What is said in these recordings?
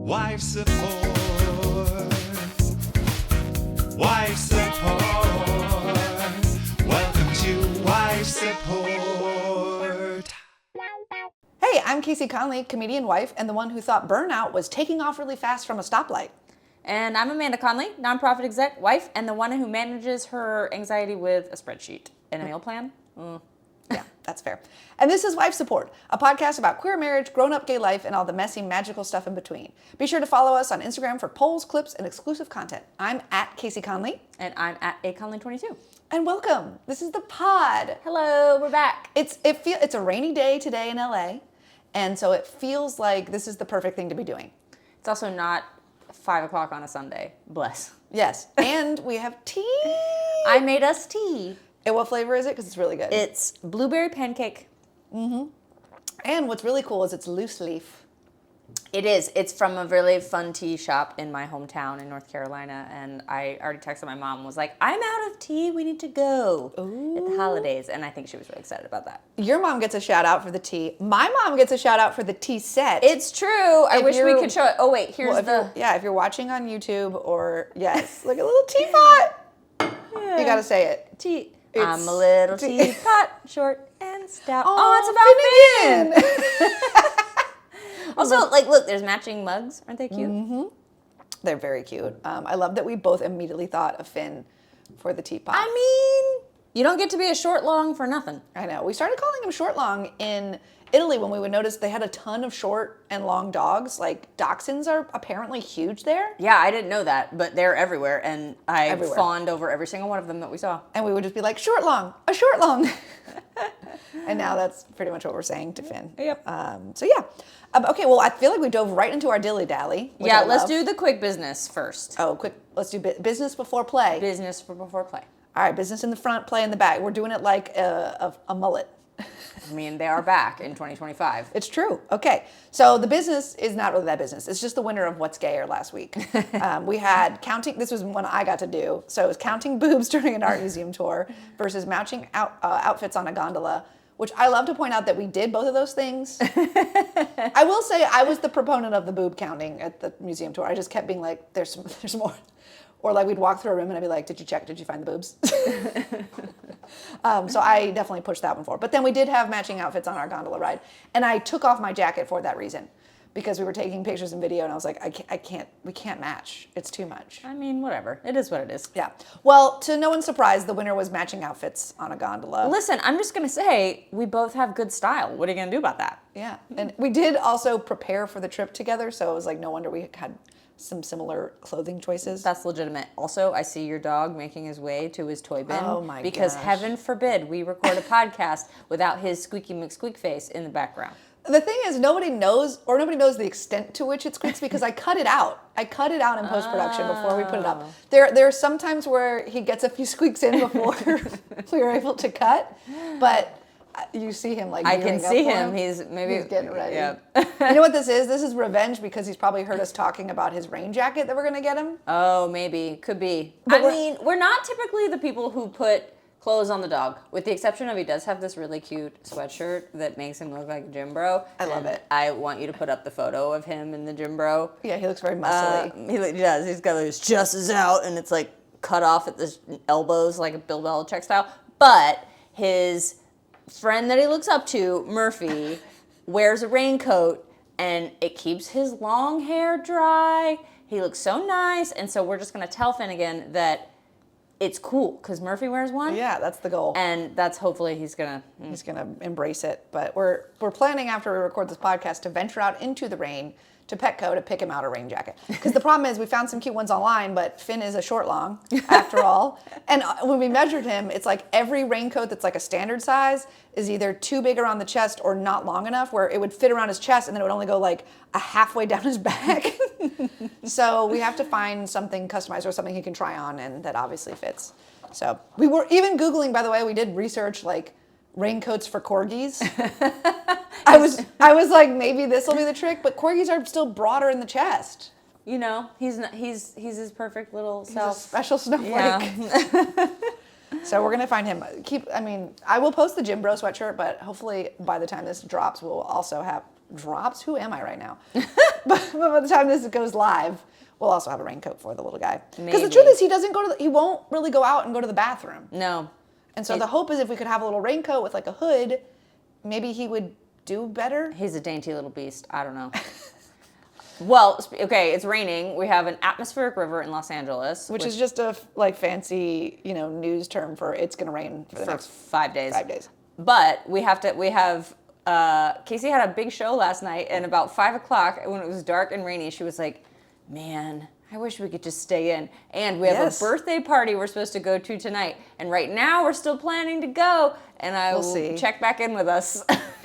Wife support. Wife support. Welcome to Wife Support. Hey, I'm Kaycee, Conlee, comedian wife, and the one who thought burnout was taking off really fast from a stoplight. And I'm Amanda Conlee, nonprofit exec, wife, and the one who manages her anxiety with a spreadsheet and a meal plan. Yeah, that's fair. And this is Wife Support, a podcast about queer marriage, grown-up gay life, and all the messy, magical stuff in between. Be sure to follow us on Instagram for polls, clips, and exclusive content. I'm at Kaycee Conlee. And I'm at aconlee22. And welcome. This is the pod. Hello, we're back. It's a rainy day today in LA, and so it feels like this is the perfect thing to be doing. It's also not 5 o'clock on a Sunday. Bless. Yes, and we have tea. I made us tea. And what flavor is it? Because it's really good. It's blueberry pancake. Mm-hmm. And what's really cool is it's loose leaf. It is. It's from a really fun tea shop in my hometown in North Carolina. And I already texted my mom, was like, I'm out of tea. We need to go at the holidays. And I think she was really excited about that. Your mom gets a shout out for the tea. My mom gets a shout out for the tea set. It's true. I wish we could show it. Oh, wait. Here's if you're watching on YouTube or, yes, like a little teapot. Yeah. You got to say it. Tea. I'm a little teapot, short and stout. Oh, it's about Finn. Also, like, look, there's matching mugs. Aren't they cute? Mm-hmm. They're very cute. I love that we both immediately thought of Finn for the teapot. I mean, you don't get to be a short long for nothing. I know. We started calling him short long in Italy when we would notice they had a ton of short and long dogs. Like, dachshunds are apparently huge there. Yeah, I didn't know that, but they're everywhere, and I fawned over every single one of them that we saw. And we would just be like, short long, a short long. And now that's pretty much what we're saying to Finn. Yep. So yeah. Okay, well, I feel like we dove right into our dilly-dally. Yeah, let's do the quick business first. Oh, quick. Let's do business before play. Business before play. All right, business in the front, play in the back. We're doing it like a mullet. I mean, they are back in 2025. It's true. Okay. So the business is not really that business. It's just the winner of What's Gayer last week. We had counting, this was one I got to do. So it was counting boobs during an art museum tour versus matching outfits on a gondola, which I love to point out that we did both of those things. I will say I was the proponent of the boob counting at the museum tour. I just kept being like, there's more. Or like we'd walk through a room and I'd be like, did you find the boobs? So I definitely pushed that one forward. But then we did have matching outfits on our gondola ride. And I took off my jacket for that reason. Because we were taking pictures and video and I was like, we can't match. It's too much. I mean, whatever. It is what it is. Yeah. Well, to no one's surprise, the winner was matching outfits on a gondola. Listen, I'm just going to say, we both have good style. What are you going to do about that? Yeah. And we did also prepare for the trip together. So it was like, no wonder we had some similar clothing choices. That's legitimate. Also, I see your dog making his way to his toy bin. Oh my Because gosh. heaven forbid we record a podcast without his squeaky McSqueak face in the background. The thing is, nobody knows the extent to which it squeaks because I cut it out. I cut it out in post-production before we put it up. There are some times where he gets a few squeaks in before we were able to cut, but you see him like I can see him. He's getting ready. Yeah. You know what this is? This is revenge because he's probably heard us talking about his rain jacket that we're going to get him. Oh, maybe. Could be. But I mean, we're not typically the people who put clothes on the dog, with the exception of he does have this really cute sweatshirt that makes him look like a gym bro. I love it. I want you to put up the photo of him in the gym bro. Yeah, he looks very muscly. He does. He's got his justice out, and it's like cut off at the elbows like a Bill Belichick style. But his friend that he looks up to, Murphy, wears a raincoat, and it keeps his long hair dry. He looks so nice, and so we're just going to tell Finnegan that it's cool because Murphy wears one. Yeah, that's the goal. And that's hopefully he's gonna embrace it. But we're planning after we record this podcast to venture out into the rain to Petco to pick him out a rain jacket. Because the problem is we found some cute ones online, but Finn is a short long after all. And when we measured him, it's like every raincoat that's like a standard size is either too big around the chest or not long enough where it would fit around his chest and then it would only go like a halfway down his back. So we have to find something customized or something he can try on and that obviously fits. So we were even Googling, by the way, we did research like raincoats for corgis. I was like, maybe this will be the trick, but corgis are still broader in the chest. You know, he's his perfect little self. He's a special snowflake. Yeah. So we're gonna find him. I will post the Jim Bro sweatshirt, but hopefully by the time this drops, we'll also have drops, who am I right now? But by the time this goes live, we'll also have a raincoat for the little guy. Because the truth is, he won't really go out and go to the bathroom. No. And so the hope is if we could have a little raincoat with like a hood, maybe he would do better. He's a dainty little beast. I don't know. Well, okay, it's raining. We have an atmospheric river in Los Angeles. Which is just a like fancy, news term for it's going to rain for the next 5 days. 5 days. But Kaycee had a big show last night, and about 5 o'clock, when it was dark and rainy, she was like, man, I wish we could just stay in. And we have a birthday party we're supposed to go to tonight. And right now we're still planning to go. And I will check back in with us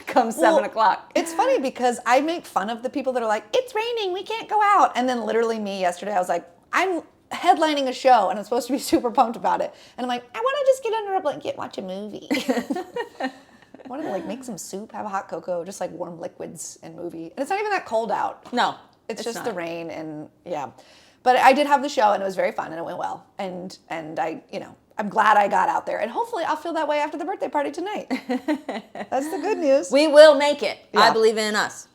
come 7 o'clock. It's funny because I make fun of the people that are like, it's raining, we can't go out. And then literally me yesterday, I was like, I'm headlining a show and I'm supposed to be super pumped about it. And I'm like, I want to just get under a blanket, watch a movie. I want to like make some soup, have a hot cocoa, just like warm liquids and movie. And it's not even that cold out. No. It's just not. The rain and yeah. But I did have the show and it was very fun and it went well. And I, I'm glad I got out there. And hopefully I'll feel that way after the birthday party tonight. That's the good news. We will make it. Yeah. I believe in us.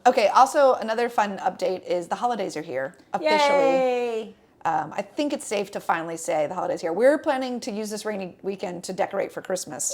Okay, also another fun update is the holidays are here officially. Yay! I think it's safe to finally say the holidays are here. We're planning to use this rainy weekend to decorate for Christmas,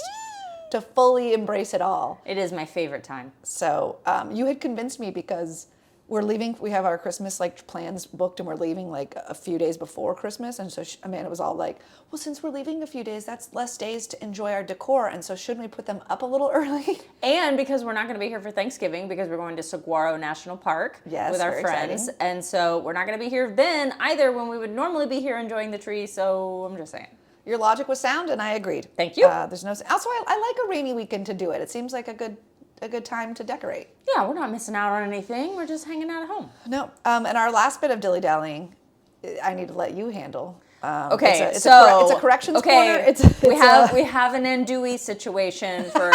to fully embrace it all. It is my favorite time. So you had convinced me because we're leaving. We have our Christmas plans booked, and we're leaving a few days before Christmas. And so Amanda was all like, "Well, since we're leaving a few days, that's less days to enjoy our decor. And so shouldn't we put them up a little early?" And because we're not going to be here for Thanksgiving, because we're going to Saguaro National Park with our friends, exciting. And so we're not going to be here then either when we would normally be here enjoying the tree. So I'm just saying. Your logic was sound, and I agreed. Thank you. Also, I like a rainy weekend to do it. It seems like a good time to decorate. Yeah, we're not missing out on anything. We're just hanging out at home. No. And our last bit of dilly-dallying, I need to let you handle. Okay, it's a corrections corner. We have an andouille situation for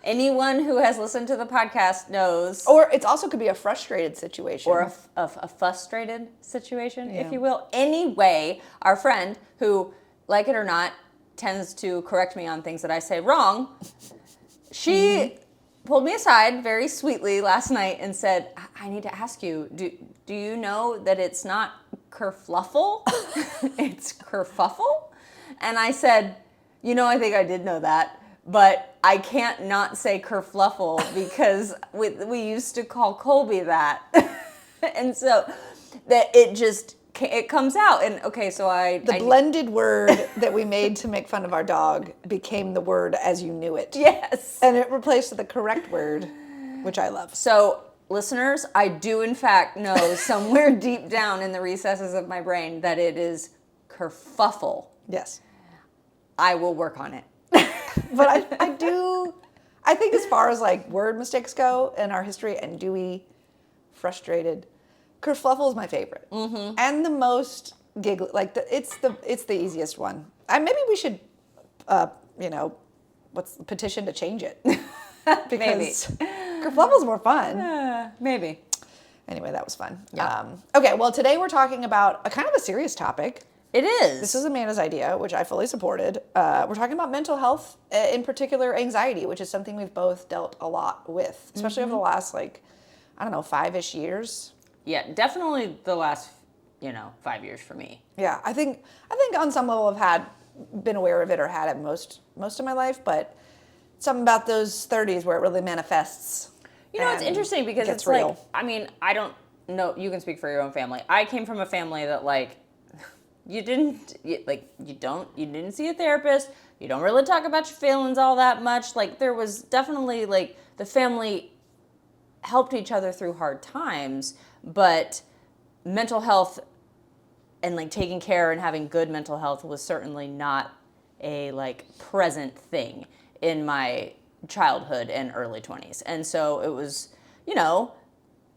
anyone who has listened to the podcast knows. Or it also could be a frustrated situation. Or a frustrated situation, if you will. Anyway, our friend who, like it or not, tends to correct me on things that I say wrong, she pulled me aside very sweetly last night and said, I need to ask you, do you know that it's not kerfluffle? It's kerfuffle? And I said, I think I did know that, but I can't not say kerfluffle because we used to call Colby that. And so that it comes out. And okay, so the blended word that we made to make fun of our dog became the word as you knew it. Yes. And it replaced the correct word, which I love. So listeners, I do in fact know somewhere deep down in the recesses of my brain that it is kerfuffle. Yes. I will work on it. But I think as far as word mistakes go in our history, andouille, frustrated, kerfluffle is my favorite, and the most giggly. It's the easiest one. Maybe we should, petition to change it because kerfluffle is more fun. Maybe. Anyway, that was fun. Yeah. Okay, well today we're talking about a kind of a serious topic. It is. This was Amanda's idea, which I fully supported. We're talking about mental health, in particular anxiety, which is something we've both dealt a lot with, especially over the last 5-ish years. Yeah, definitely the last, 5 years for me. Yeah, I think on some level I've been aware of it or had it most of my life, but something about those 30s where it really manifests. It's interesting because it's real. I don't know, you can speak for your own family. I came from a family that you didn't see a therapist, you don't really talk about your feelings all that much. There was definitely the family helped each other through hard times, but mental health and taking care and having good mental health was certainly not a present thing in my childhood and early 20s. And so it was,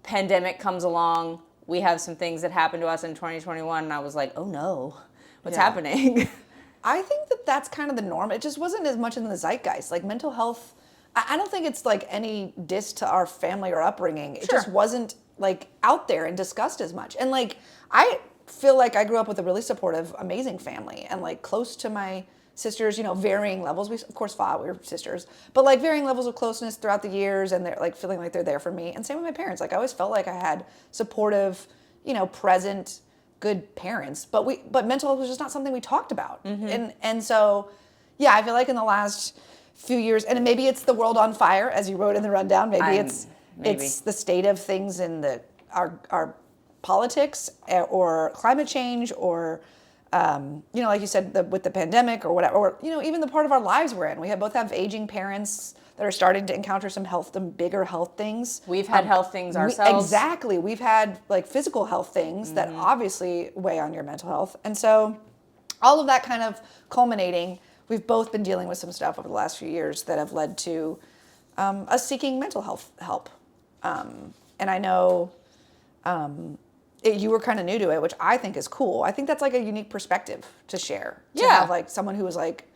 pandemic comes along, we have some things that happened to us in 2021, and I was like, oh no, what's happening? I think that's kind of the norm. It just wasn't as much in the zeitgeist. Mental health, I don't think it's any diss to our family or upbringing. It just wasn't out there and discussed as much. And I feel like I grew up with a really supportive, amazing family and close to my sisters, varying levels. We of course fought, we were sisters, but like varying levels of closeness throughout the years, and they're like feeling like they're there for me. And same with my parents. Like I always felt like I had supportive, present, good parents, but mental health was just not something we talked about. And so, yeah, I feel like in the last few years, and maybe it's the world on fire, as you wrote in the rundown. Maybe it's the state of things in our politics or climate change or like you said, with the pandemic or whatever, or even the part of our lives we're in. We both have aging parents that are starting to encounter some bigger health things. We've had health things ourselves. Exactly. We've had like physical health things that obviously weigh on your mental health. And so all of that kind of culminating, we've both been dealing with some stuff over the last few years that have led to us seeking mental health help. And I know you were kind of new to it, which I think is cool. I think that's like a unique perspective to share. To have like someone who was like,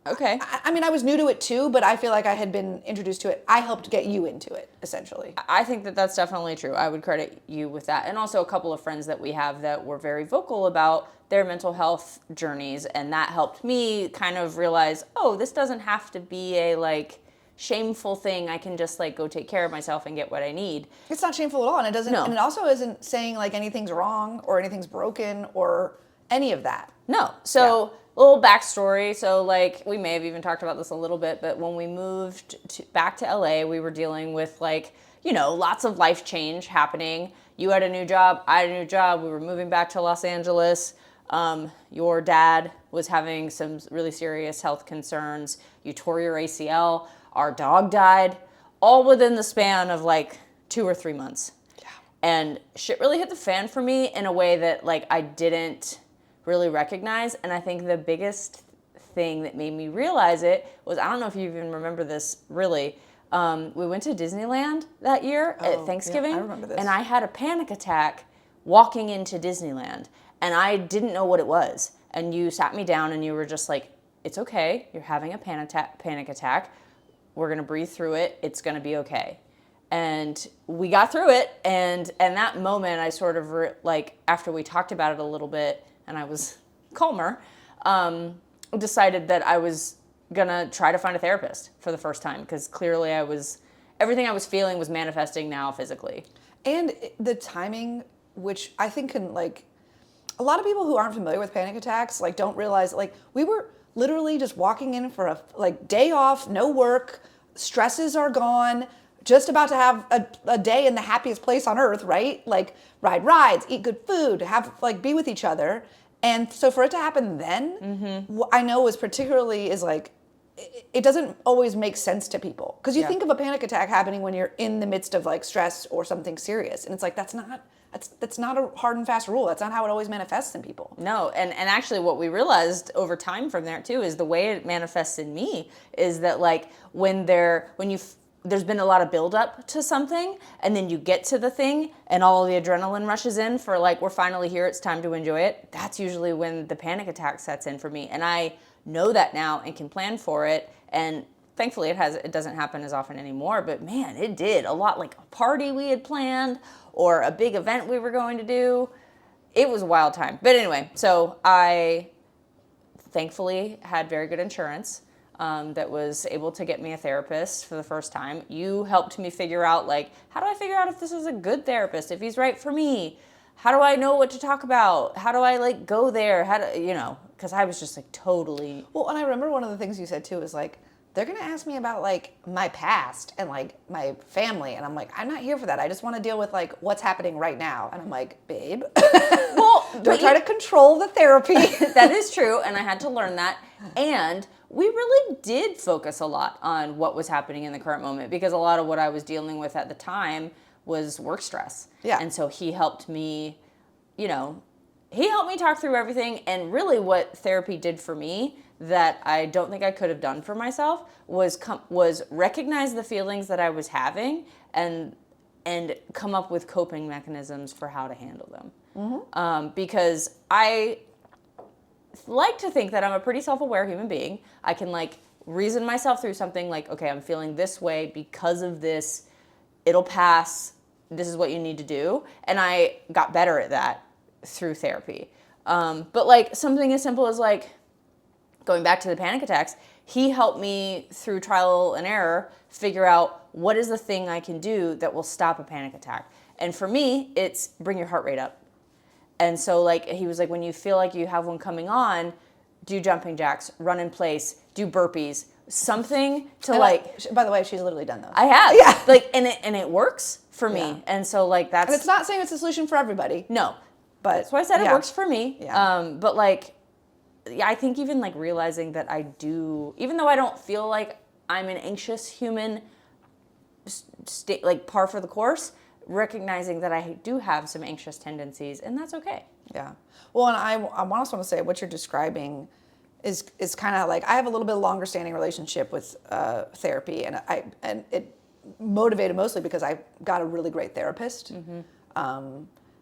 okay. I mean, I was new to it too, but I feel like I had been introduced to it. I helped get you into it, essentially. I think that that's definitely true. I would credit you with that. And also a couple of friends that we have that were very vocal about their mental health journeys. And that helped me kind of realize, oh, this doesn't have to be a like shameful thing. I can just like go take care of myself and get what I need. It's not shameful at all. And it doesn't, and it also isn't saying like anything's wrong or anything's broken or any of that. No. So a little backstory. So like we may have even talked about this a little bit, but when we moved back to LA, we were dealing with like, lots of life change happening. You had a new job. I had a new job. We were moving back to Los Angeles. Your dad was having some really serious health concerns. You tore your ACL. Our dog died, all within the span of like 2 or 3 months. Yeah. And shit really hit the fan for me in a way that like I didn't really recognize. And I think the biggest thing that made me realize it was, I don't know if you even remember this really, we went to Disneyland that year at Thanksgiving. Yeah, I remember this. And I had a panic attack walking into Disneyland. And I didn't know what it was. And you sat me down and you were just like, it's okay. You're having a panic attack. We're going to breathe through it. It's going to be okay. And we got through it. And that moment, I sort of like, after we talked about it a little bit and I was calmer, decided that I was going to try to find a therapist for the first time. Because clearly everything I was feeling was manifesting now physically. And the timing, which I think can like, a lot of people who aren't familiar with panic attacks, like don't realize, like we were literally just walking in for a like day off, no work, stresses are gone, just about to have a day in the happiest place on earth, right? Like ride rides, eat good food, have like be with each other. And so for it to happen then, what I know is particularly is like, it doesn't always make sense to people. Because you think of a panic attack happening when you're in the midst of like stress or something serious. And it's like, that's not a hard and fast rule. That's not how it always manifests in people. No, and actually what we realized over time from there too is the way it manifests in me is that like there's been a lot of buildup to something and then you get to the thing and all the adrenaline rushes in for like, we're finally here, it's time to enjoy it. That's usually when the panic attack sets in for me. And I know that now and can plan for it. And thankfully it doesn't happen as often anymore, but man, it did a lot, like a party we had planned or a big event we were going to do. It was a wild time. But anyway, so I thankfully had very good insurance that was able to get me a therapist for the first time. You helped me figure out, like, how do I figure out if this is a good therapist, if he's right for me? How do I know what to talk about? How do I, like, go there? Because I was just, like, totally... Well, and I remember one of the things you said, too, is, like, they're going to ask me about, like, my past and, like, my family. And I'm like, I'm not here for that. I just want to deal with, like, what's happening right now. And I'm like, babe, well, don't try to control the therapy. That is true. And I had to learn that. And we really did focus a lot on what was happening in the current moment because a lot of what I was dealing with at the time was work stress. Yeah. And so he helped me, he helped me talk through everything. And really what therapy did for me that I don't think I could have done for myself was recognize the feelings that I was having and come up with coping mechanisms for how to handle them. Mm-hmm. Because I like to think that I'm a pretty self-aware human being. I can like reason myself through something like, okay, I'm feeling this way because of this. It'll pass. This is what you need to do. And I got better at that through therapy. But like something as simple as like, going back to the panic attacks, he helped me through trial and error figure out what is the thing I can do that will stop a panic attack. And for me, it's bring your heart rate up. And so like he was like, when you feel like you have one coming on, do jumping jacks, run in place, do burpees, something to By the way, she's literally done those. I have. Yeah. Like and it works for me. Yeah. And so like that's And it's not saying it's a solution for everybody. no. But So I said it yeah. works for me. Yeah. But like, yeah, I think even like realizing that I do, even though I don't feel like I'm an anxious human, like par for the course, recognizing that I do have some anxious tendencies, and that's okay. Yeah. Well, and I also want to say what you're describing is kind of like I have a little bit longer standing relationship with therapy, and it motivated mostly because I got a really great therapist.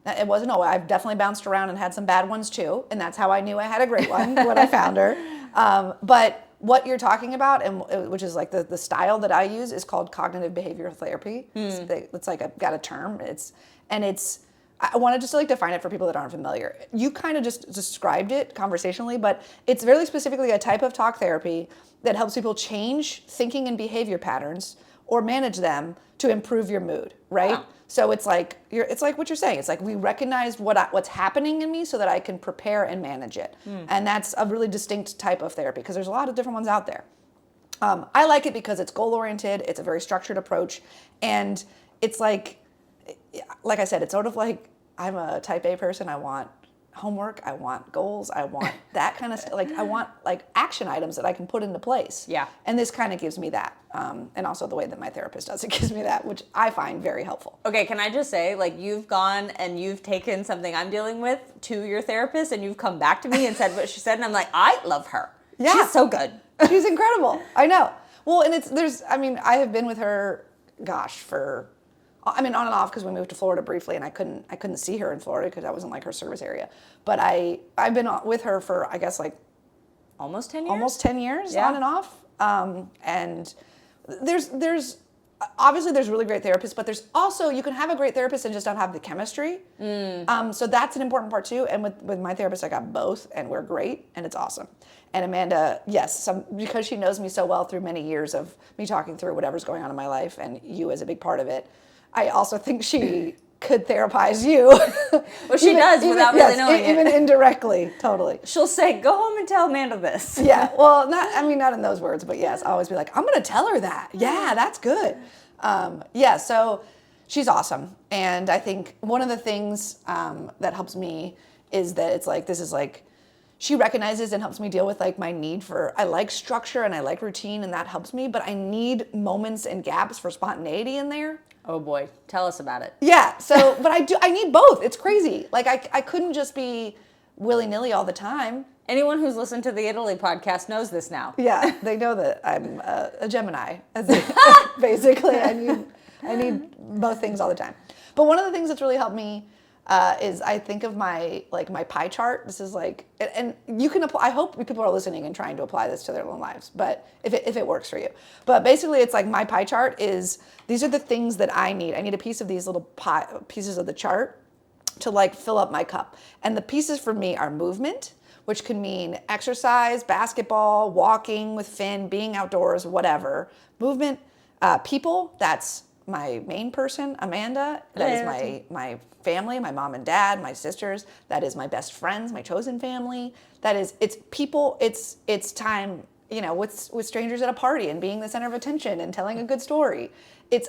It wasn't always. I've definitely bounced around and had some bad ones too, and that's how I knew I had a great one when I found her. But what you're talking about, and which is like the style that I use, is called cognitive behavioral therapy. It's like I've got a term. I wanted just to like define it for people that aren't familiar. You kind of just described it conversationally, but it's very specifically a type of talk therapy that helps people change thinking and behavior patterns or manage them to improve your mood, right? Wow. So it's like what you're saying. It's like we recognize what's happening in me so that I can prepare and manage it. And that's a really distinct type of therapy because there's a lot of different ones out there. I like it because it's goal-oriented. It's a very structured approach. And it's like I said, it's sort of like I'm a type A person. I want homework. I want goals. I want that kind of stuff. Like I want like action items that I can put into place. Yeah. And this kind of gives me that. And also the way that my therapist does it gives me that, which I find very helpful. Okay, can I just say, like, you've gone and you've taken something I'm dealing with to your therapist, and you've come back to me and said what she said, and I'm like, I love her. Yeah. She's so good. She's incredible. I know. Well, and I have been with her, on and off because we moved to Florida briefly, and I couldn't see her in Florida because that wasn't like her service area. But I've been with her for I guess like Almost 10 years? almost 10 years Yeah. on and off. And there's obviously there's really great therapists, but there's also you can have a great therapist and just not have the chemistry. So that's an important part too. And with my therapist, I got both, and we're great, and it's awesome. And Amanda, yes, because she knows me so well through many years of me talking through whatever's going on in my life, and you as a big part of it. I also think she could therapize you. Well, she does without really knowing even it. indirectly, totally. She'll say, go home and tell Amanda this. Yeah, well, not in those words, but yes, I'll always be like, I'm going to tell her that. Yeah, that's good. So she's awesome. And I think one of the things that helps me is that it's like, this is like, she recognizes and helps me deal with like my need for, I like structure and I like routine, and that helps me, but I need moments and gaps for spontaneity in there. Oh boy, tell us about it. Yeah, so, but I need both. It's crazy. Like I couldn't just be willy-nilly all the time. Anyone who's listened to the Italy podcast knows this now. Yeah, they know that I'm a Gemini. Basically, I need both things all the time. But one of the things that's really helped me is I think of my pie chart. This is like, and you can apply. I hope people are listening and trying to apply this to their own lives. But if it works for you, but basically, it's like my pie chart is these are the things that I need. I need a piece of these little pieces of the chart to like fill up my cup. And the pieces for me are movement, which can mean exercise, basketball, walking with Finn, being outdoors, whatever. Movement, people, that's my main person, Amanda. That is my family, my mom and dad, my sisters. That is my best friends, my chosen family. It's people, it's time, with strangers at a party and being the center of attention and telling a good story.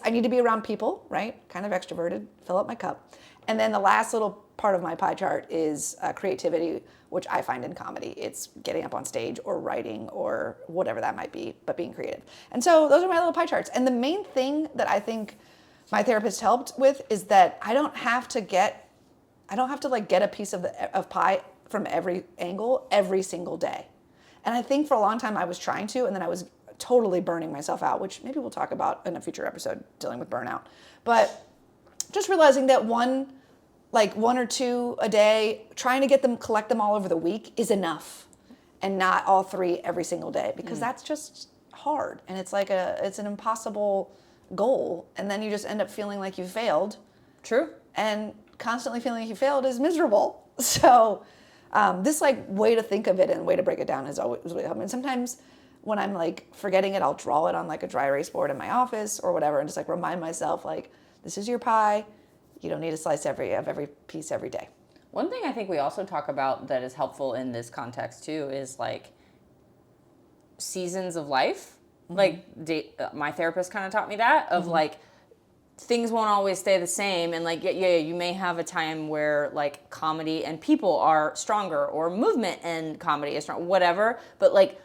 I need to be around people, right? Kind of extroverted, fill up my cup. And then the last little part of my pie chart is creativity, which I find in comedy. It's getting up on stage or writing or whatever that might be, but being creative. And so those are my little pie charts. And the main thing that I think my therapist helped with is that I don't have to get a piece of pie from every angle every single day. And I think for a long time I was trying to, and then I was totally burning myself out, which maybe we'll talk about in a future episode, dealing with burnout. But just realizing that one or two a day, trying to collect them all over the week is enough, and not all three every single day, because that's just hard. And it's like it's an impossible goal. And then you just end up feeling like you failed. True. And constantly feeling like you failed is miserable. So This like way to think of it and way to break it down has always really helped me. And sometimes when I'm like forgetting it, I'll draw it on like a dry erase board in my office or whatever, and just like remind myself like, this is your pie. You don't need to slice every piece every day. One thing I think we also talk about that is helpful in this context too is like seasons of life. Like my therapist kind of taught me that of like things won't always stay the same, and like yeah, you may have a time where like comedy and people are stronger, or movement and comedy is strong, whatever. But like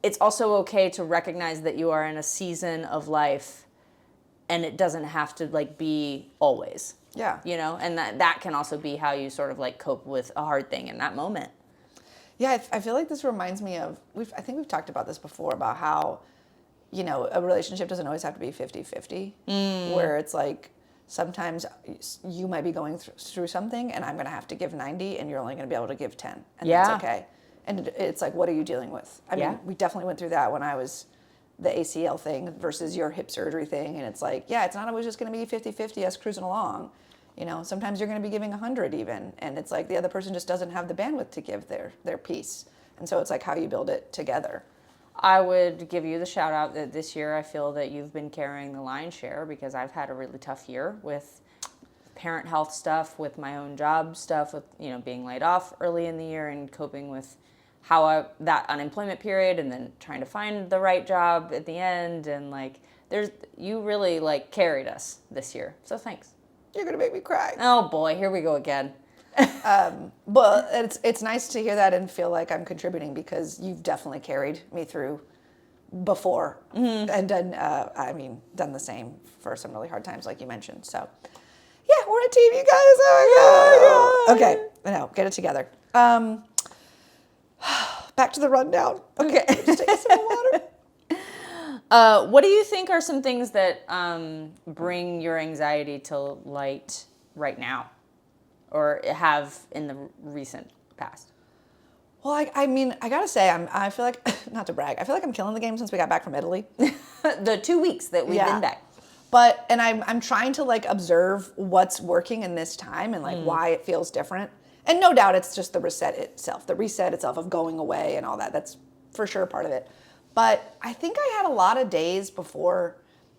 it's also okay to recognize that you are in a season of life, and it doesn't have to like be always. Yeah. You know, and that can also be how you sort of like cope with a hard thing in that moment. Yeah, I feel like this reminds me of, I think we've talked about this before, about how, you know, a relationship doesn't always have to be 50-50, where it's like sometimes you might be going through something and I'm going to have to give 90 and you're only going to be able to give 10. And that's okay. And it's like, what are you dealing with? I mean, we definitely went through that when I was the ACL thing versus your hip surgery thing. And it's like, yeah, it's not always just going to be 50-50 us cruising along. You know, sometimes you're going to be giving 100 even. And it's like the other person just doesn't have the bandwidth to give their piece. And so it's like how you build it together. I would give you the shout out that this year I feel that you've been carrying the lion's share, because I've had a really tough year with parent health stuff, with my own job stuff, with, you know, being laid off early in the year and coping with that unemployment period and then trying to find the right job at the end. And like, you really like carried us this year. So thanks. You're going to make me cry. Oh boy, here we go again. But it's nice to hear that and feel like I'm contributing, because you've definitely carried me through before and done the same for some really hard times like you mentioned. So yeah, we're a team, you guys. Oh my God. Okay, I know, get it together. Back to the rundown. Okay, just take a sip of water. What do you think are some things that bring your anxiety to light right now, or have in the recent past? Well, I mean, I gotta say, I feel like, not to brag, I feel like I'm killing the game since we got back from Italy. The 2 weeks that we've been back. But, and I'm trying to like observe what's working in this time and like why it feels different. And no doubt it's just the reset itself of going away and all that. That's for sure part of it. But I think I had a lot of days before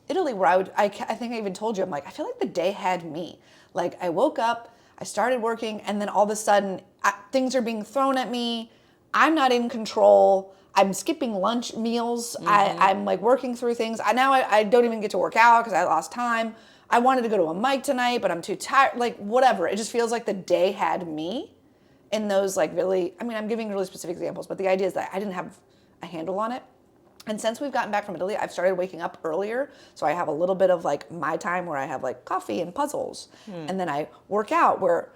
Italy where I think I even told you, I'm like, I feel like the day had me. Like I woke up, I started working, and then all of a sudden things are being thrown at me. I'm not in control. I'm skipping lunch meals. I'm like working through things. I don't even get to work out because I lost time. I wanted to go to a mic tonight, but I'm too tired. Like whatever. It just feels like the day had me in those like really, I mean, I'm giving really specific examples, but the idea is that I didn't have a handle on it. And since we've gotten back from Italy, I've started waking up earlier. So I have a little bit of like my time where I have like coffee and puzzles. And then I work out where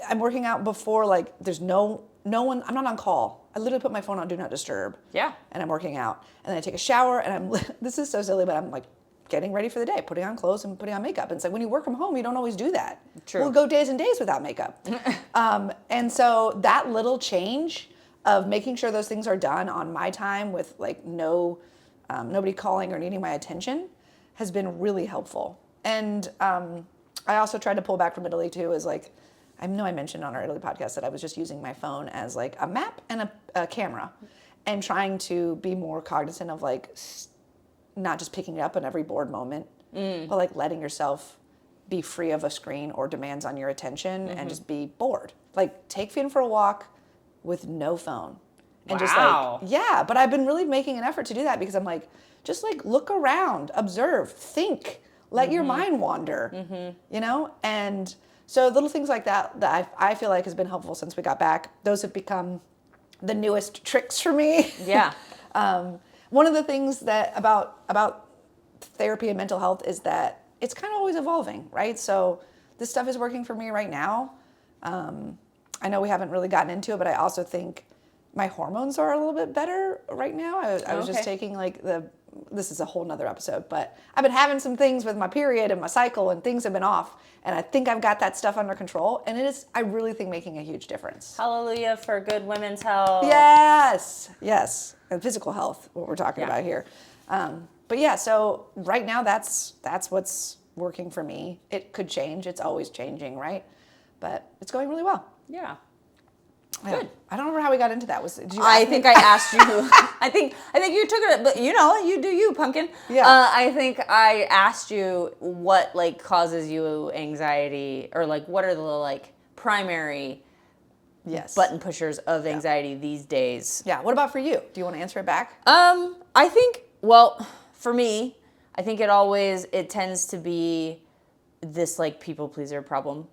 I'm working out before like there's no one, I'm not on call. I literally put my phone on Do Not Disturb. Yeah. And I'm working out. And then I take a shower and this is so silly, but I'm like getting ready for the day, putting on clothes and putting on makeup. And it's like when you work from home, you don't always do that. True. We'll go days and days without makeup. And so that little change of making sure those things are done on my time with like nobody calling or needing my attention has been really helpful. And I also tried to pull back from Italy too, is like, I know I mentioned on our Italy podcast that I was just using my phone as like a map and a camera, and trying to be more cognizant of like not just picking it up in every bored moment, but like letting yourself be free of a screen or demands on your attention and just be bored. Like take Finn for a walk with no phone. And just like, yeah, but I've been really making an effort to do that because I'm like, just like look around, observe, think, let your mind wander, you know? And so little things like that I feel like has been helpful since we got back. Those have become the newest tricks for me. Yeah. One of the things that about therapy and mental health is that it's kind of always evolving, right? So this stuff is working for me right now. I know we haven't really gotten into it, but I also think my hormones are a little bit better right now. I was just taking like this is a whole nother episode, but I've been having some things with my period and my cycle and things have been off. And I think I've got that stuff under control. And it is, I really think, making a huge difference. Hallelujah for good women's health. Yes. And physical health, what we're talking about here. But yeah, so right now that's what's working for me. It could change. It's always changing, right? But it's going really well. Yeah. Yeah. Good. I don't remember how we got into that. Did you I ask think me? I asked you. I think you took it, but you do you, pumpkin. Yeah. I think I asked you what like causes you anxiety, or like what are the like primary button pushers of anxiety these days. Yeah. What about for you? Do you want to answer it back? I think, well, for me, I think it tends to be this like people pleaser problem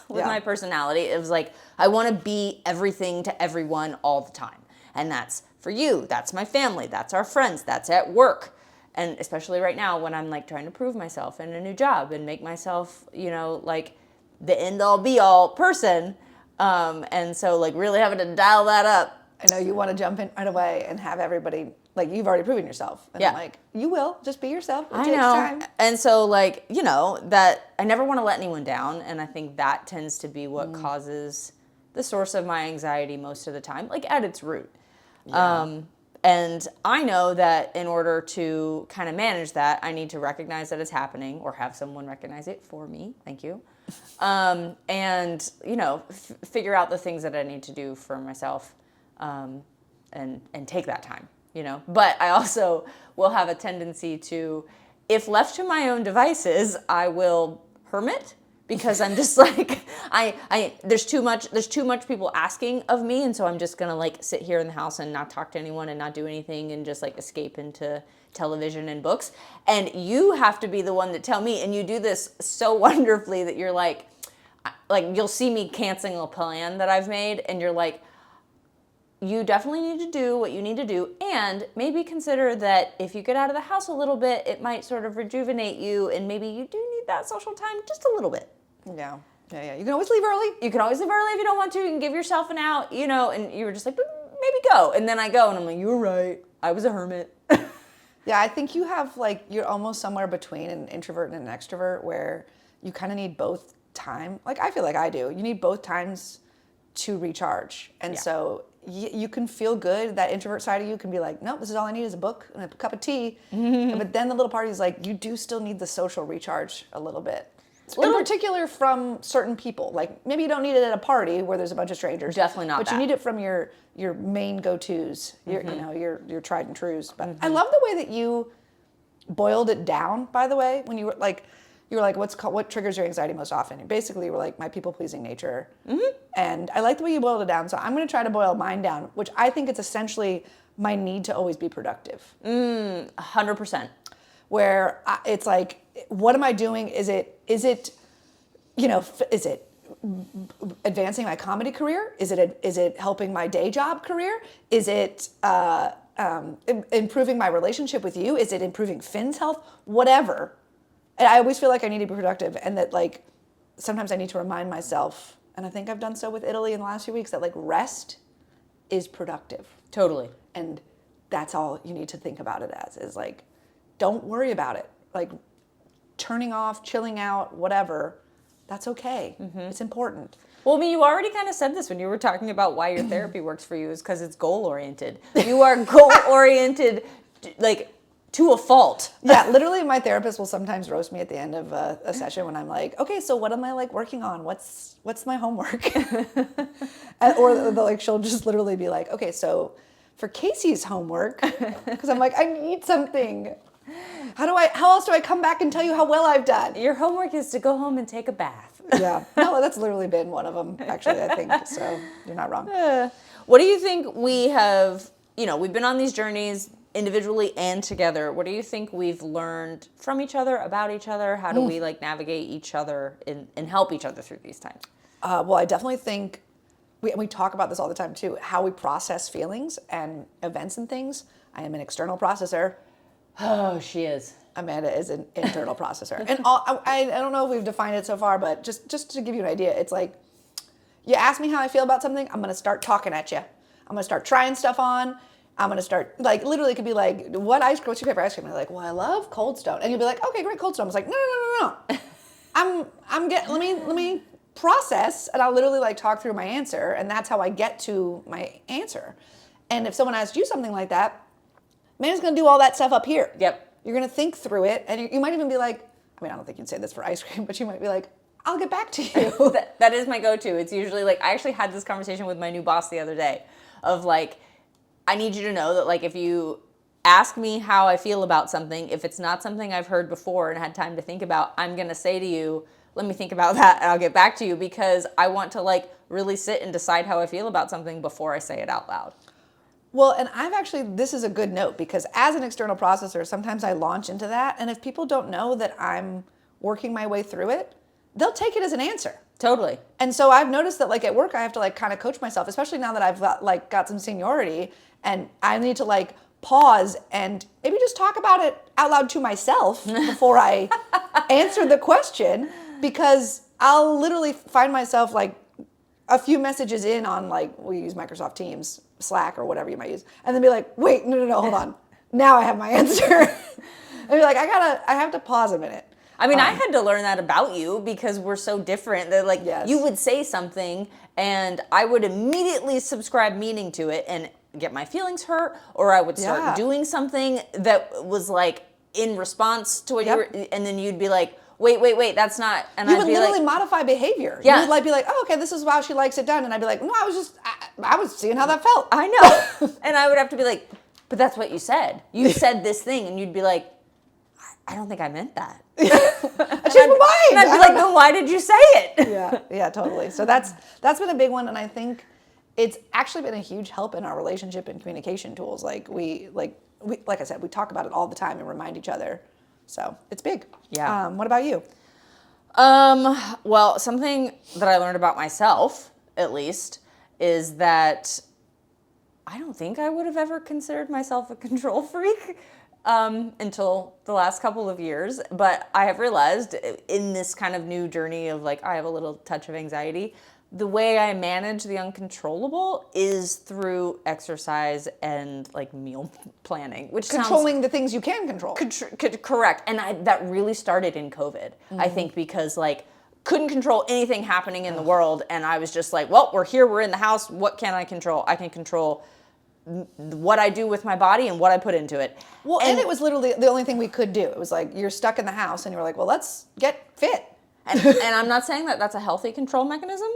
with my personality. It was like, I want to be everything to everyone all the time. And that's for you, that's my family, that's our friends, that's at work. And especially right now when I'm like trying to prove myself in a new job and make myself, like the end all be all person. And so like really having to dial that up. I know you want to jump in right away and have everybody, like, you've already proven yourself. And I'm like, you will, just be yourself. It takes time. And so like, that I never want to let anyone down. And I think that tends to be what causes the source of my anxiety most of the time, like at its root. Yeah. And I know that in order to kind of manage that, I need to recognize that it's happening or have someone recognize it for me. Thank you. And, figure out the things that I need to do for myself. And take that time, But I also will have a tendency to, if left to my own devices, I will hermit, because I'm just like, there's too much people asking of me, and so I'm just gonna like sit here in the house and not talk to anyone and not do anything and just like escape into television and books. And you have to be the one to tell me, and you do this so wonderfully that you're like you'll see me canceling a plan that I've made, and you're like, you definitely need to do what you need to do, and maybe consider that if you get out of the house a little bit, it might sort of rejuvenate you, and maybe you do need that social time just a little bit. Yeah. You can always leave early. You can always leave early if you don't want to. You can give yourself an out, and you were just like, maybe go. And then I go, and I'm like, you were right. I was a hermit. Yeah, I think you have like, you're almost somewhere between an introvert and an extrovert where you kind of need both time. Like, I feel like I do. You need both times to recharge. And so you can feel good. That introvert side of you can be like, nope, this is all I need is a book and a cup of tea. But then the little part is like, you do still need the social recharge a little bit. In particular from certain people. Like, maybe you don't need it at a party where there's a bunch of strangers. Definitely not. But you need it from your main go-tos, your tried and trues. But I love the way that you boiled it down, by the way, when you were like, what triggers your anxiety most often? And basically, you were like, my people-pleasing nature. And I like the way you boiled it down. So I'm going to try to boil mine down, which I think it's essentially my need to always be productive. 100%. Where it's like, what am I doing? Is it advancing my comedy career? Is it helping my day job career? Is it improving my relationship with you? Is it improving Finn's health? Whatever. And I always feel like I need to be productive, and that like sometimes I need to remind myself, and I think I've done so with Italy in the last few weeks, that like rest is productive. Totally. And that's all you need to think about it as, is like, don't worry about it. Like, turning off, chilling out, whatever, that's okay. It's important. Well, I mean, you already kind of said this when you were talking about why your therapy works for you, is because it's goal-oriented. You are goal-oriented, like, to a fault. Yeah, literally my therapist will sometimes roast me at the end of a session when I'm like, okay, so what am I like working on? What's my homework? Or she'll just literally be like, okay, so for Kaycee's homework, because I'm like, I need something. How else do I come back and tell you how well I've done? Your homework is to go home and take a bath. Yeah. No, that's literally been one of them, actually, I think. So you're not wrong. What do you think we have, we've been on these journeys individually and together. What do you think we've learned from each other, about each other? How do we like navigate each other and help each other through these times? Well, I definitely think, we talk about this all the time too, how we process feelings and events and things. I am an external processor. Oh, she is. Amanda is an internal processor. And I don't know if we've defined it so far, but just to give you an idea, it's like, you ask me how I feel about something, I'm going to start talking at you. I'm going to start trying stuff on. I'm going to start, like, literally it could be like, what's your favorite ice cream? And they're like, well, I love Cold Stone. And you'll be like, okay, great, Cold Stone. I was like, no. Let me process, and I'll literally like talk through my answer, and that's how I get to my answer. And if someone asks you something like that, Amanda's going to do all that stuff up here. Yep. You're going to think through it, and you might even be like, I mean, I don't think you'd say this for ice cream, but you might be like, I'll get back to you. That is my go-to. It's usually like, I actually had this conversation with my new boss the other day of like, I need you to know that like if you ask me how I feel about something, if it's not something I've heard before and had time to think about, I'm going to say to you, let me think about that and I'll get back to you, because I want to like really sit and decide how I feel about something before I say it out loud. Well, and this is a good note, because as an external processor, sometimes I launch into that. And if people don't know that I'm working my way through it, they'll take it as an answer. Totally. And so I've noticed that like at work, I have to like kind of coach myself, especially now that I've got some seniority, and I need to like pause and maybe just talk about it out loud to myself before I answer the question, because I'll literally find myself like a few messages in on like, we use Microsoft Teams, Slack, or whatever you might use, and then be like, wait, no, hold on. Now I have my answer. And be like, I have to pause a minute. I mean, I had to learn that about you because we're so different that like you would say something and I would immediately subscribe meaning to it and get my feelings hurt, or I would start doing something that was like in response to what you were, and then you'd be like, wait, that's not, and you I'd would be literally like, modify behavior. Yeah. You would like be like, oh, okay, this is how she likes it done, and I'd be like, no, I was seeing how that felt. I know. And I would have to be like, but that's what you said. You said this thing, and you'd be like, I don't think I meant that. I changed my mind. And I'd be like, then why did you say it? Yeah, totally. So that's been a big one, and I think it's actually been a huge help in our relationship and communication tools. Like like I said, we talk about it all the time and remind each other. So it's big. Yeah. What about you? Well, something that I learned about myself, at least, is that I don't think I would have ever considered myself a control freak until the last couple of years. But I have realized in this kind of new journey of like, I have a little touch of anxiety, the way I manage the uncontrollable is through exercise and like meal planning, which Controlling the things you can control. Correct. And that really started in COVID, I think, because like couldn't control anything happening in the world. And I was just like, well, we're here, we're in the house. What can I control? I can control what I do with my body and what I put into it. Well, and it was literally the only thing we could do. It was like, you're stuck in the house and you were like, well, let's get fit. And I'm not saying that that's a healthy control mechanism.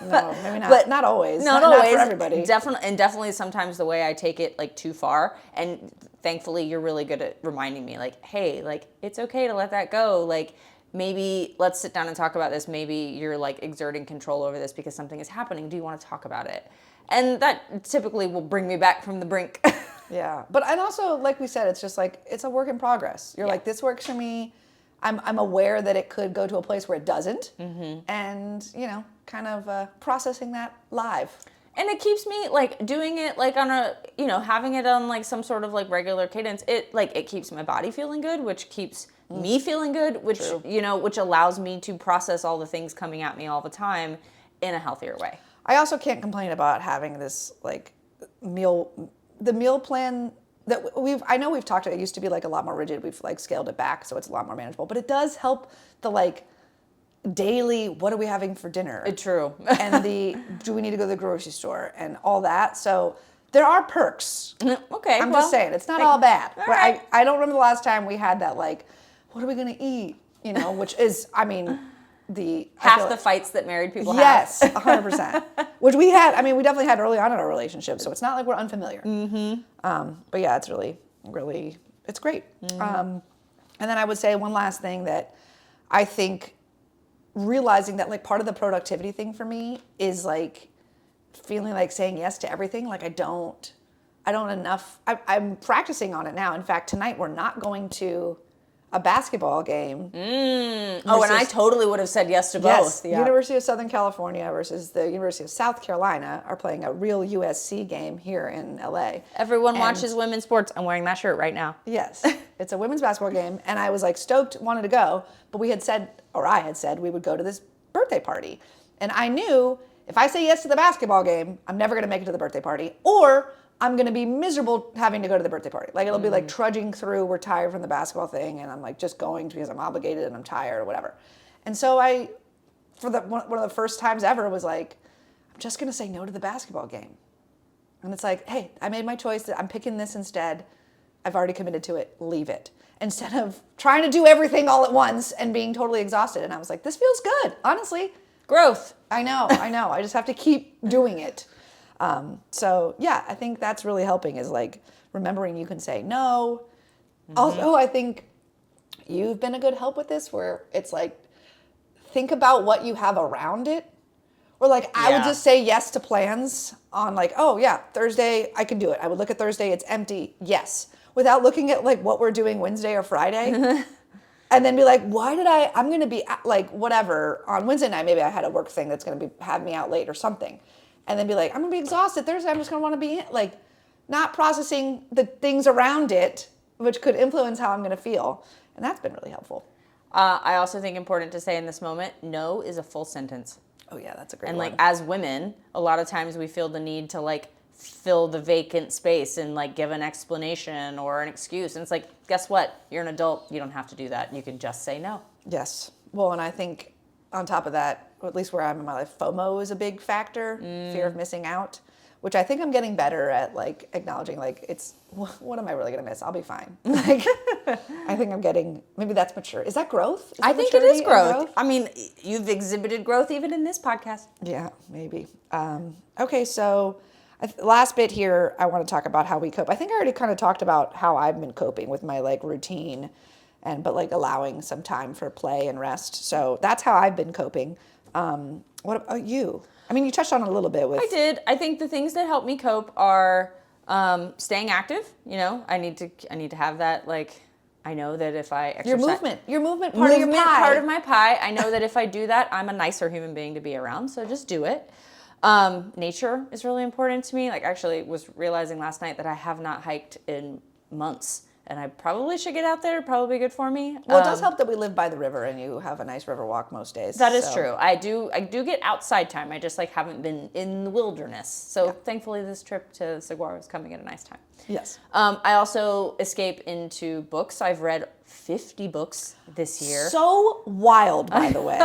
No, maybe not. But not always. Not always. Not for everybody. Definitely sometimes the way I take it like too far. And thankfully you're really good at reminding me like, hey, like it's okay to let that go. Like maybe let's sit down and talk about this. Maybe you're like exerting control over this because something is happening. Do you want to talk about it? And that typically will bring me back from the brink. Yeah. And also, like we said, it's just like, it's a work in progress. You're like, this works for me. I'm aware that it could go to a place where it doesn't, and kind of processing that live. And it keeps me like doing it like on a having it on like some sort of like regular cadence. It keeps my body feeling good, which keeps me feeling good, which which allows me to process all the things coming at me all the time in a healthier way. I also can't complain about having this like the meal plan. I know we've talked about it. It used to be like a lot more rigid. We've like scaled it back so it's a lot more manageable. But it does help the like daily, what are we having for dinner? True. And do we need to go to the grocery store and all that. So there are perks. Okay. I'm just saying, it's not all bad. All But right. I don't remember the last time we had that like, what are we gonna eat? Which is, I mean, half the fights that married people have. Yes, 100%. Which we had. I mean, we definitely had early on in our relationship, so it's not like we're unfamiliar. But yeah, it's really, it's great. And then I would say one last thing that I think realizing that like part of the productivity thing for me is like feeling like saying yes to everything. Like I don't enough. I'm practicing on it now. In fact, tonight we're not going to a basketball game. And I totally would have said yes to both. Yes, University of Southern California versus the University of South Carolina are playing a real USC game here in LA. Everyone watches women's sports. I'm wearing that shirt right now. Yes, it's a women's basketball game, and I was like stoked, wanted to go, but I had said we would go to this birthday party. And I knew if I say yes to the basketball game, I'm never gonna make it to the birthday party, or I'm going to be miserable having to go to the birthday party. Like, it'll be like trudging through, we're tired from the basketball thing, and I'm like just going because I'm obligated and I'm tired or whatever. And so one of the first times ever was like, I'm just going to say no to the basketball game. And it's like, hey, I made my choice. I'm picking this instead. I've already committed to it, leave it. Instead of trying to do everything all at once and being totally exhausted. And I was like, this feels good, honestly. Growth. I know. I just have to keep doing it. So yeah, I think that's really helping is like remembering you can say no. Also, I think you've been a good help with this where it's like, think about what you have around it. Or like, I would just say yes to plans on like, oh yeah, Thursday, I can do it. I would look at Thursday, it's empty, yes. Without looking at like what we're doing Wednesday or Friday. And then be like, I'm going to be like, whatever, on Wednesday night, maybe I had a work thing that's going to have me out late or something. And then be like, I'm going to be exhausted Thursday, I'm just going to want to be like, not processing the things around it, which could influence how I'm going to feel. And that's been really helpful. I also think important to say in this moment, no is a full sentence. Oh yeah, that's a great one. one. And like as women, a lot of times we feel the need to like fill the vacant space and like give an explanation or an excuse. And it's like, guess what? You're an adult. You don't have to do that. You can just say no. Yes. Well, and I think on top of that, or at least where I'm in my life, FOMO is a big factor, fear of missing out, which I think I'm getting better at like acknowledging like it's, what am I really going to miss? I'll be fine. Like, I think I'm getting, maybe that's mature. Is that growth? I think it is growth. I mean, you've exhibited growth even in this podcast. Yeah, maybe. Okay, so last bit here, I want to talk about how we cope. I think I already kind of talked about how I've been coping with my like routine but like allowing some time for play and rest. So that's how I've been coping. What about you? I mean, you touched on it a little bit with... I did. I think the things that help me cope are staying active. You know, I need to have that, like, I know that if I exercise... Your movement part of your pie. Part of my pie. I know that if I do that, I'm a nicer human being to be around, so just do it. Nature is really important to me. Like, actually was realizing last night that I have not hiked in months. And I probably should get out there. Probably good for me. Well, it does help that we live by the river and you have a nice river walk most days. That is true. I do get outside time. I just like haven't been in the wilderness. So thankfully this trip to Saguaro is coming at a nice time. Yes. I also escape into books. I've read 50 books this year. So wild, by the way.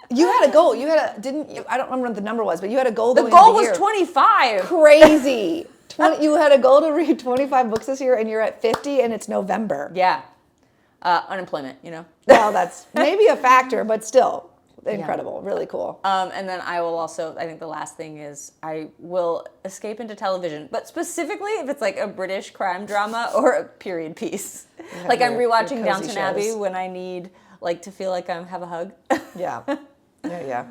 You had a goal. Didn't you? I don't remember what the number was, but you had a goal. The goal was 25. Crazy. You had a goal to read 25 books this year, and you're at 50, and it's November. Yeah. Unemployment, you know. Well, that's maybe a factor, but still incredible. Yeah. Really cool. And then I will also, I think the last thing is I will escape into television, but specifically if it's like a British crime drama or a period piece. Like I'm rewatching Downton Abbey when I need like to feel like I have a hug. Yeah. Yeah.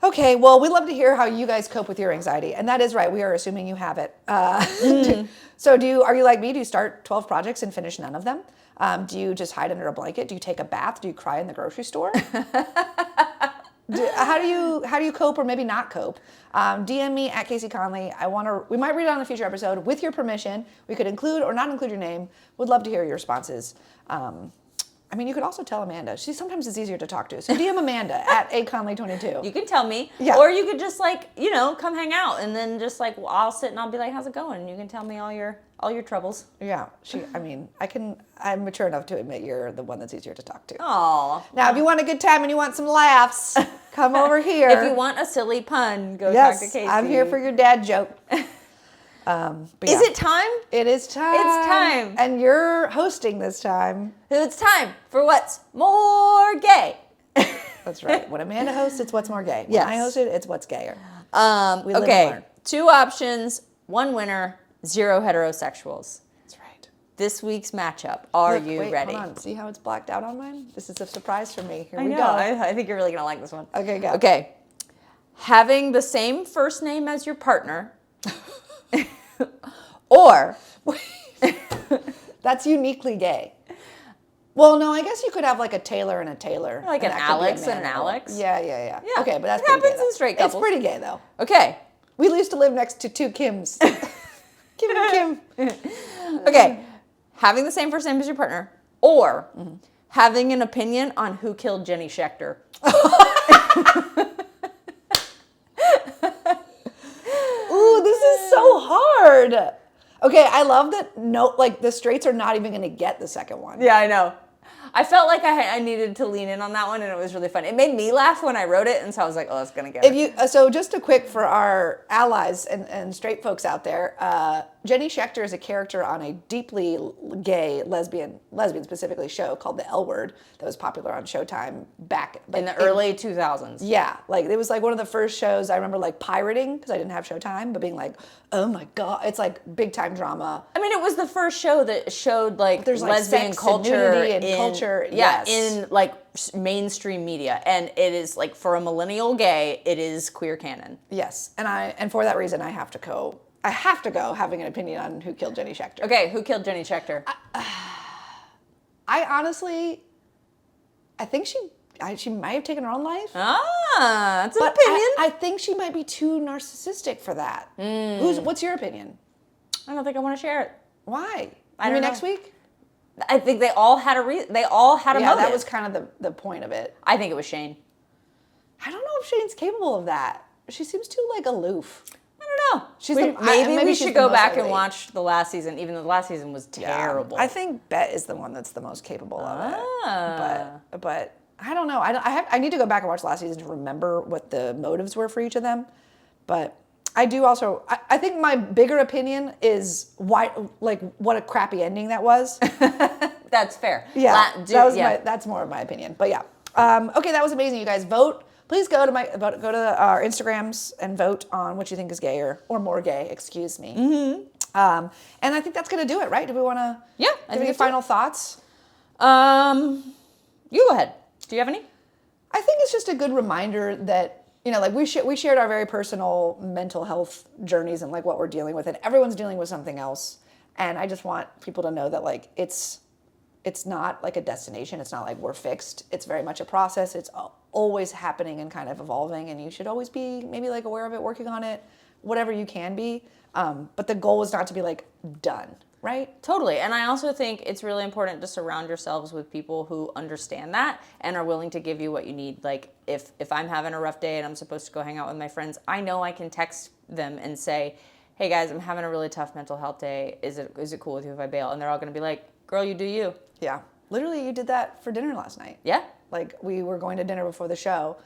Okay, well, we'd love to hear how you guys cope with your anxiety. And that is right, we are assuming you have it. So are you like me? Do you start 12 projects and finish none of them? Do you just hide under a blanket? Do you take a bath? Do you cry in the grocery store? How do you cope or maybe not cope? DM me at Kaycee Conlee. We might read it on a future episode with your permission. We could include or not include your name. Would love to hear your responses. I mean, you could also tell Amanda. Sometimes it's easier to talk to. So DM Amanda at aconley22. You can tell me. Yeah. Or you could just like, come hang out and then just like, I'll sit and I'll be like, how's it going? And you can tell me all your troubles. Yeah. I'm mature enough to admit you're the one that's easier to talk to. Aw. Now, if you want a good time and you want some laughs, come over here. If you want a silly pun, go talk to Kaycee. I'm here for your dad joke. Is it time? It is time. It's time. And you're hosting this time. It's time for What's More Gay. That's right. When Amanda hosts, it's What's More Gay. Yes. When I host it, it's What's Gayer. We live and Okay. learn. 2 options, 1 winner, 0 heterosexuals. That's right. This week's matchup. Are Look, you wait, ready? Hold on. See how it's blacked out on mine? This is a surprise for me. Here I we know. go. I think you're really going to like this one. Okay, go. Okay. Having the same first name as your partner or That's uniquely gay. Well, no, I guess you could have like a Taylor and a Taylor. like an that could be a Alex and an man or- Alex. Yeah. Yeah. Okay, but that's It pretty happens gay, in though. straight couples. It's pretty gay, though. Okay. We used to live next to 2 Kims. Kim and Kim. Okay. Having the same first name as your partner or having an opinion on who killed Jenny Schecter. Ooh, this is so hard. Okay, I love that the straights are not even going to get the second one. Yeah, I know. I felt like I needed to lean in on that one, and it was really fun. It made me laugh when I wrote it, and so I was like, oh, that's going to get it. So just a quick for our allies and straight folks out there, Jenny Schecter is a character on a deeply gay lesbian specifically show called The L Word that was popular on Showtime back In the early 2000s. Yeah, like it was like one of the first shows I remember like pirating because I didn't have Showtime, but being like, oh my god, it's like big time drama. I mean, it was the first show that showed like There's like lesbian sex culture and nudity and culture. Yeah, Yes. in like mainstream media, and it is like for a millennial gay, it is queer canon. Yes, and for that reason, I have to go having an opinion on who killed Jenny Schecter. Okay, who killed Jenny Schecter? I honestly, I think she might have taken her own life. That's an But opinion. I think she might be too narcissistic for that. What's your opinion? I don't think I want to share it. Why? I Maybe don't know. next week? I think they all had they all had a Yeah, motive. that was kind of the point of it. I think it was Shane. I don't know if Shane's capable of that. She seems too like aloof. I don't know. She's maybe we she's should the go most back and likely. watch the last season, even though the last season was terrible. I think Bet is the one that's the most capable of it. But I don't know. I need to go back and watch last season to remember what the motives were for each of them. But I do also. I think my bigger opinion is why, like, what a crappy ending that was. That's fair. Yeah, that's more of my opinion. But yeah, okay, that was amazing. You guys vote. Please go to our Instagrams and vote on what you think is gayer or more gay. Excuse me. Mm-hmm. And I think that's gonna do it, right? Do we want to? Yeah. Give any final thoughts? You go ahead. Do you have any? I think it's just a good reminder that, you know, like we shared our very personal mental health journeys and like what we're dealing with, and everyone's dealing with something else. And I just want people to know that like it's not like a destination. It's not like we're fixed. It's very much a process. It's always happening and kind of evolving, and you should always be maybe like aware of it, working on it, whatever you can be. But the goal is not to be like done, right? Totally. And I also think it's really important to surround yourselves with people who understand that and are willing to give you what you need. Like if I'm having a rough day and I'm supposed to go hang out with my friends, I know I can text them and say, hey guys, I'm having a really tough mental health day. Is it cool with you if I bail? And they're all going to be like, girl, you do you. Yeah. Literally, you did that for dinner last night. Yeah. Like, we were going to dinner before the show,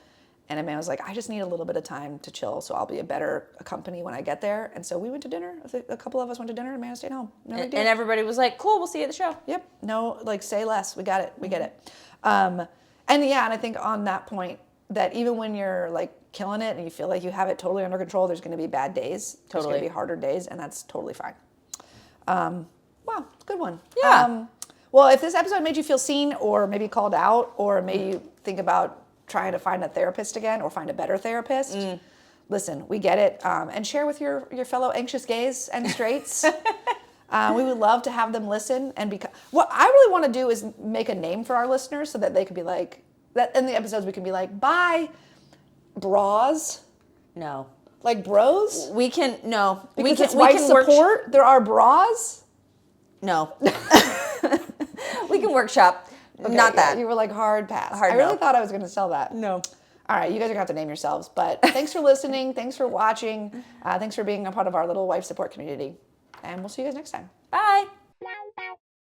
and Amanda was like, I just need a little bit of time to chill, so I'll be a better company when I get there. And so we went to dinner. A couple of us went to dinner, and Amanda stayed home. No big deal. And everybody was like, cool, we'll see you at the show. Yep. No, like, say less. We got it. We get it. And I think on that point, that even when you're, like, killing it and you feel like you have it totally under control, there's going to be bad days. There's going to be harder days, and that's totally fine. Wow, good one. Yeah. Well, if this episode made you feel seen or maybe called out or made you think about trying to find a therapist again or find a better therapist, listen, we get it. And share with your fellow anxious gays and straights. We would love to have them listen. And what I really want to do is make a name for our listeners so that they could be like, that in the episodes we can be like, bye, bras. No. Like bros? We can, no. Because it's white support. There are bras. No. We can workshop. Okay, Not that. You were like hard pass. Hard I really no. thought I was going to sell that. No. All right, you guys are going to have to name yourselves. But thanks for listening. Thanks for watching. Thanks for being a part of our little wife support community. And we'll see you guys next time. Bye.